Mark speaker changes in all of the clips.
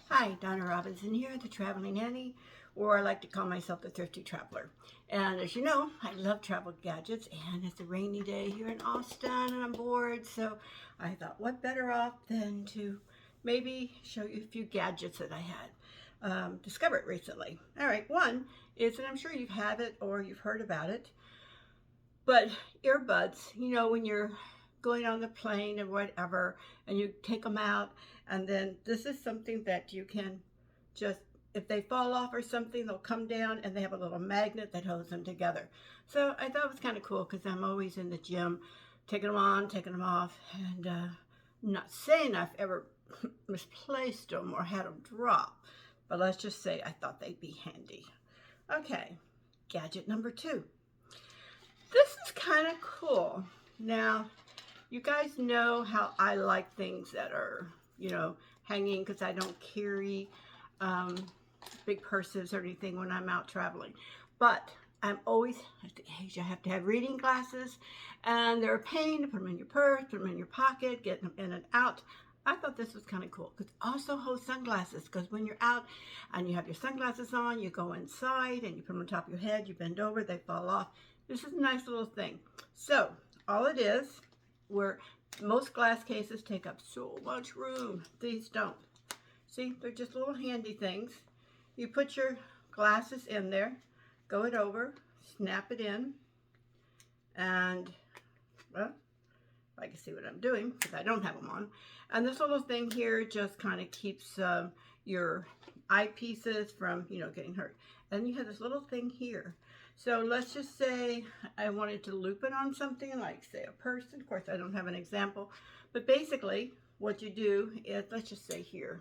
Speaker 1: Hi, Donna Robinson here, the Traveling Annie, or I like to call myself the Thrifty Traveler. And as you know, I love travel gadgets, and it's a rainy day here in Austin, and I'm bored, so I thought, what better off than to maybe show you a few gadgets that I had discovered recently. All right, one is, and I'm sure you have it or you've heard about it, but earbuds, when you're going on the plane or whatever, and you take them out, and then this is something that you can just, if they fall off or something, they'll come down and they have a little magnet that holds them together. So I thought it was kind of cool because I'm always in the gym, taking them on, taking them off, and not saying I've ever misplaced them or had them drop, but let's just say I thought they'd be handy. Okay, gadget number 2. This is kind of cool. Now, you guys know how I like things that are, hanging, because I don't carry big purses or anything when I'm out traveling. But I'm always, at the age I have to have reading glasses, and they're a pain to put them in your purse, put them in your pocket, get them in and out. I thought this was kind of cool. It also holds sunglasses, because when you're out and you have your sunglasses on, you go inside and you put them on top of your head, you bend over, they fall off. This is a nice little thing. So all it is, where most glass cases take up so much room, these don't. See, they're just little handy things. You put your glasses in there, go it over, snap it in, and, well, I can see what I'm doing because I don't have them on. And this little thing here just kind of keeps your eyepieces from, getting hurt. And you have this little thing here. So let's just say I wanted to loop it on something like, say, a purse. Of course, I don't have an example. But basically, what you do is, let's just say here,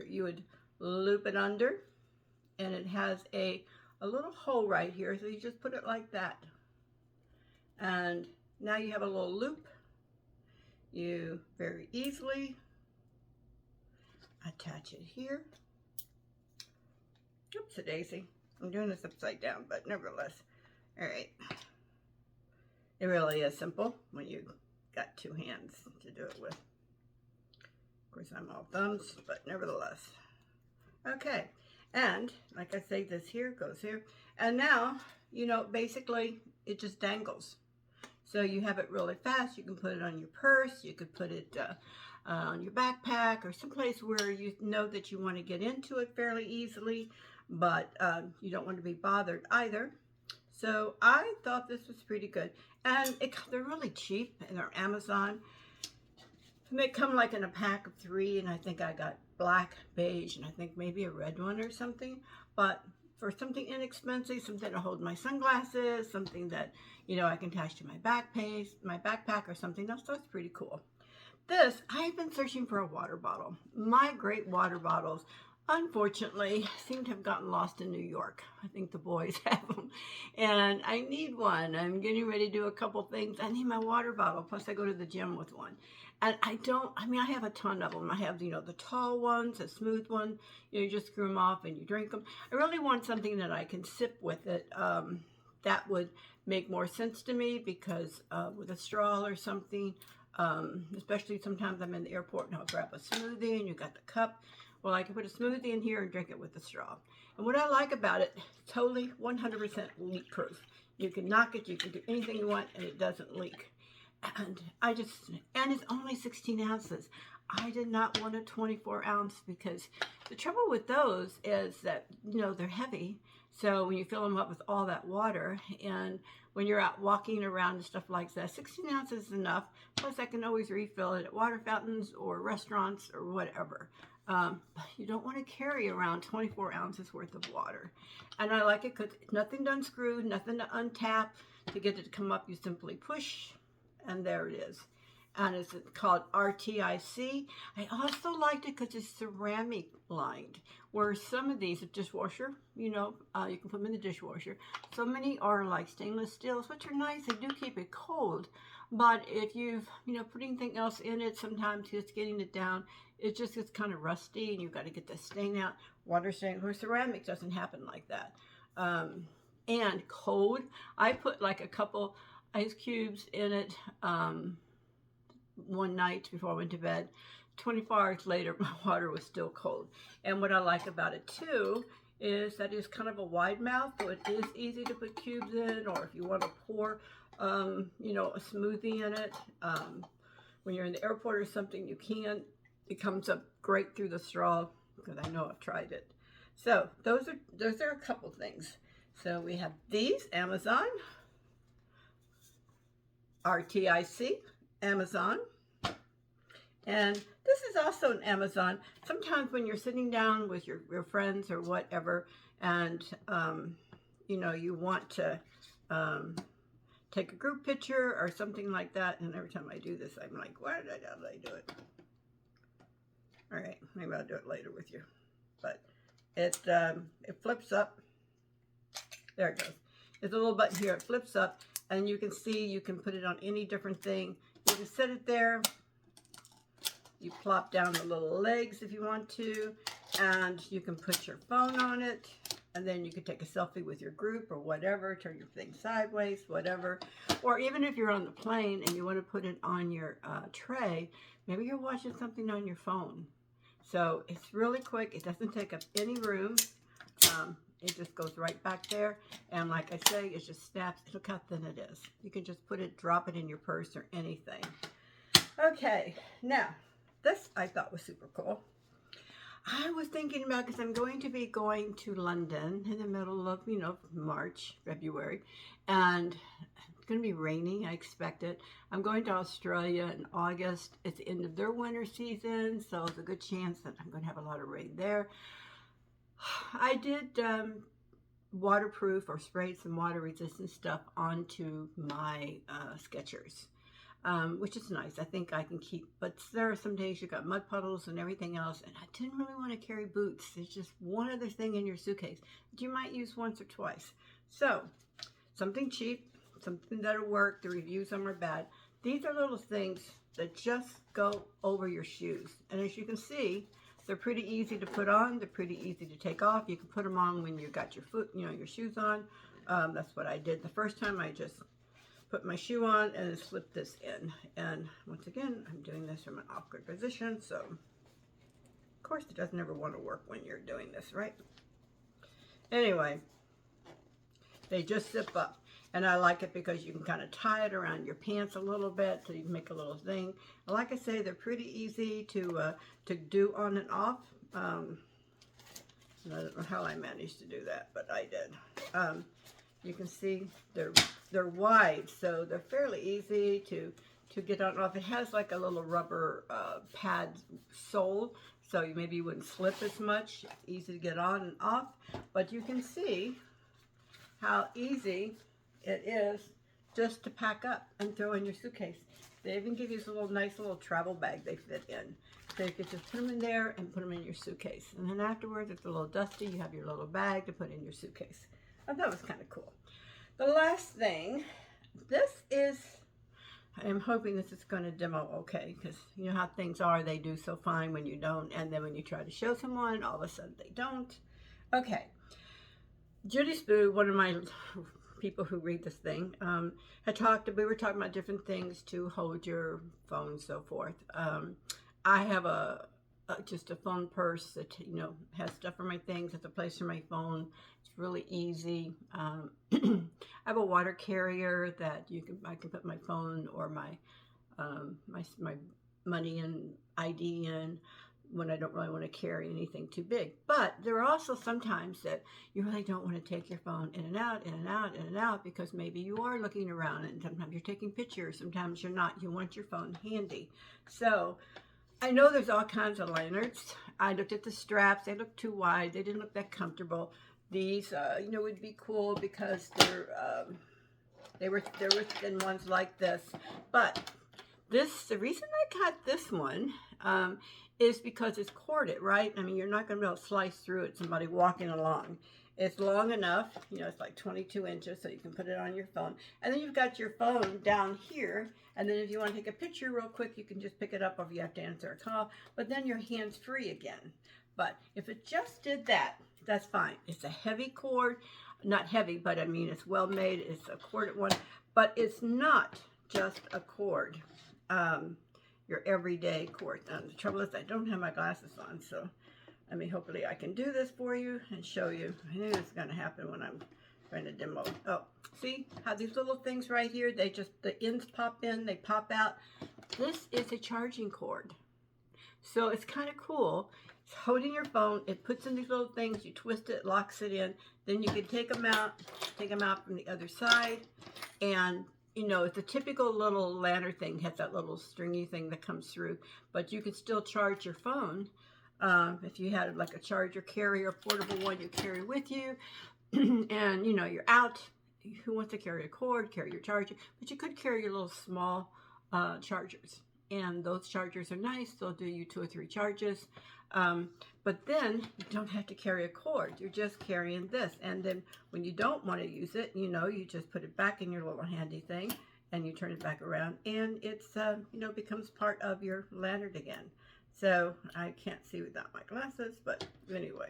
Speaker 1: you would loop it under, and it has a little hole right here. So you just put it like that. And now you have a little loop. You very easily attach it here. Oops, daisy. I'm doing this upside down, but nevertheless. All right. It really is simple when you got 2 hands to do it with. Of course, I'm all thumbs, but nevertheless. Okay. And like I say, this here goes here. And now, basically it just dangles. So you have it really fast. You can put it on your purse. You could put it on your backpack, or someplace where you know that you want to get into it fairly easily, but you don't want to be bothered either. So I thought this was pretty good. And they're really cheap, and they're Amazon. And they come like in a pack of 3, and I think I got black, beige, and I think maybe a red one or something. But for something inexpensive, something to hold my sunglasses, something that, I can attach to my backpack or something else, that's pretty cool. This, I've been searching for a water bottle. My great water bottles, unfortunately, seem to have gotten lost in New York. I think the boys have them. And I need one. I'm getting ready to do a couple things. I need my water bottle. Plus, I go to the gym with one. And I have a ton of them. I have, the tall ones, the smooth one. You just screw them off and you drink them. I really want something that I can sip with it. That would make more sense to me, because with a straw or something, especially sometimes I'm in the airport and I'll grab a smoothie and you got the cup. Well, I can put a smoothie in here and drink it with a straw. And what I like about it, totally 100% leak proof. You can knock it, you can do anything you want, and it doesn't leak. And it's only 16 ounces. I did not want a 24 ounce, because the trouble with those is that, they're heavy. So when you fill them up with all that water, and when you're out walking around and stuff like that, 16 ounces is enough. Plus, I can always refill it at water fountains or restaurants or whatever. But you don't want to carry around 24 ounces worth of water. And I like it because nothing to unscrew, nothing to untap. To get it to come up, you simply push, and there it is. And it's called RTIC. I also liked it because it's ceramic lined, where some of these are dishwasher, you can put them in the dishwasher. So many are like stainless steels, which are nice. They do keep it cold. But if you've, put anything else in it, sometimes just getting it down, it just gets kind of rusty, and you've got to get the stain out. Water stain, where ceramic doesn't happen like that. And cold, I put like a couple ice cubes in it one night before I went to bed 24 hours later, my water was still cold. And what I like about it too is that it's kind of a wide mouth, so it is easy to put cubes in, or if you want to pour, you know, a smoothie in it. When you're in the airport or something, you can. It comes up great through the straw, because I know I've tried it. So those are a couple things. So we have these, Amazon, RTIC, Amazon. And this is also an Amazon. Sometimes when you're sitting down with your friends or whatever, and you know, you want to take a group picture or something like that, and every time I do this, I'm like, why did I do it? All right, maybe I'll do it later with you. But it flips up. There it goes. There's a little button here. It flips up, and you can see you can put it on any different thing. You can set it there. You plop down the little legs if you want to, and you can put your phone on it, and then you can take a selfie with your group or whatever, turn your thing sideways, whatever. Or even if you're on the plane and you want to put it on your tray, maybe you're watching something on your phone. So it's really quick. It doesn't take up any room. It just goes right back there. And like I say, it just snaps. Look how thin it is. You can just put it, drop it in your purse or anything. Okay, now, this I thought was super cool. I was thinking about, because I'm going to be going to London in the middle of, you know, March, February, and it's going to be raining, I expect it. I'm going to Australia in August. It's the end of their winter season, so there's a good chance that I'm going to have a lot of rain there. I did waterproof or sprayed some water resistant stuff onto my Skechers. Which is nice. I think I can keep, but there are some days you got mud puddles and everything else, and I didn't really want to carry boots. There's just one other thing in your suitcase that you might use once or twice. So, something cheap, something that'll work. The reviews them are bad. These are little things that just go over your shoes, and as you can see, they're pretty easy to put on. They're pretty easy to take off. You can put them on when you got your foot, you know, your shoes on. That's what I did the first time. I just put my shoe on and slip this in. And once again, I'm doing this from an awkward position, so of course it doesn't ever want to work when you're doing this, right? Anyway, they just zip up. And I like it because you can kind of tie it around your pants a little bit, so you can make a little thing. And like I say, they're pretty easy to do on and off. I don't know how I managed to do that, but I did. You can see they're wide, so they're fairly easy to get on and off. It has like a little rubber pad sole, so maybe you wouldn't slip as much. Easy to get on and off, but you can see how easy it is just to pack up and throw in your suitcase. They even give you this little nice little travel bag they fit in. So you can just put them in there and put them in your suitcase. And then afterwards, if it's a little dusty, you have your little bag to put in your suitcase. I thought it was kind of cool. The last thing, this is, I'm hoping this is going to demo okay, because you know how things are, they do so fine when you don't, and then when you try to show someone, all of a sudden they don't. Okay, Judy Spoo, one of my people who read this thing, we were talking about different things to hold your phone and so forth. I have just a phone purse that, you know, has stuff for my things. It's a place for my phone. It's really easy. I have a water carrier that I can put my phone or my my money and ID in when I don't really want to carry anything too big. But there are also sometimes that you really don't want to take your phone in and out, in and out, in and out, because maybe you are looking around and sometimes you're taking pictures, sometimes you're not. You want your phone handy. So I know there's all kinds of Lanyards. I looked at the straps. They looked too wide. They didn't look that comfortable. These, you know, would be cool because they were thin ones like this. But the reason I got this one is because it's corded, right? I mean, you're not going to be able to slice through it, somebody walking along. It's long enough, you know, it's like 22 inches, so you can put it on your phone. And then you've got your phone down here, and then if you want to take a picture real quick, you can just pick it up, or if you have to answer a call, but then your hand's free again. But if it just did that, that's fine. It's a heavy cord, not heavy, but I mean, it's well made. It's a corded one, but it's not just a cord. your everyday cord. The trouble is I don't have my glasses on, so I mean, hopefully I can do this for you and show you. I knew it's going to happen when I'm trying to demo. Oh, see how these little things right here, they just, the ends pop in, they pop out. This is a charging cord. So it's kind of cool. It's holding your phone. It puts in these little things. You twist it, locks it in. Then you can take them out from the other side. And, you know, it's a typical little lantern thing. It has that little stringy thing that comes through. But you can still charge your phone. If you had like a charger carrier, portable one you carry with you. And, you know, you're out. Who wants to carry a cord, carry your charger? But you could carry your little small chargers. And those chargers are nice. They'll do you 2 or 3 charges. But then you don't have to carry a cord. You're just carrying this. And then when you don't want to use it, you know, you just put it back in your little handy thing and you turn it back around. And it's, you know, becomes part of your lanyard again. So I can't see without my glasses, but anyway.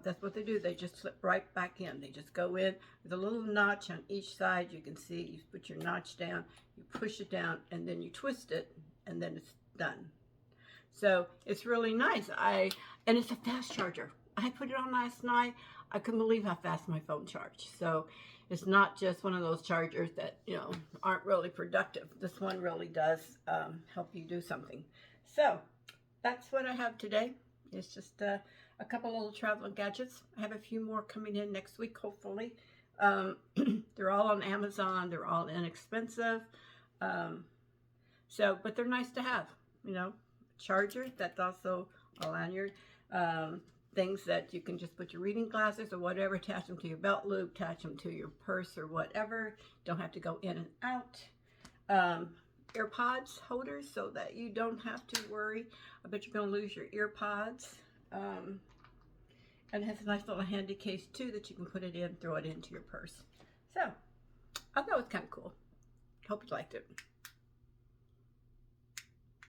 Speaker 1: That's what they do. They just slip right back in. They just go in with a little notch on each side. You can see you put your notch down, you push it down, and then you twist it, and then it's done. So it's really nice. And it's a fast charger. I put it on last night. I couldn't believe how fast my phone charged. So it's not just one of those chargers that, you know, aren't really productive. This one really does help you do something. So that's what I have today. It's just a couple little travel gadgets. I have a few more coming in next week, hopefully. They're all on Amazon. They're all inexpensive. But they're nice to have, you know. Charger, that's also a lanyard. Things that you can just put your reading glasses or whatever, attach them to your belt loop, attach them to your purse or whatever. Don't have to go in and out. AirPods holders so that you don't have to worry. I bet you're going to lose your earpods. And it has a nice little handy case too that you can put it in, throw it into your purse. So I thought it was kind of cool. Hope you liked it.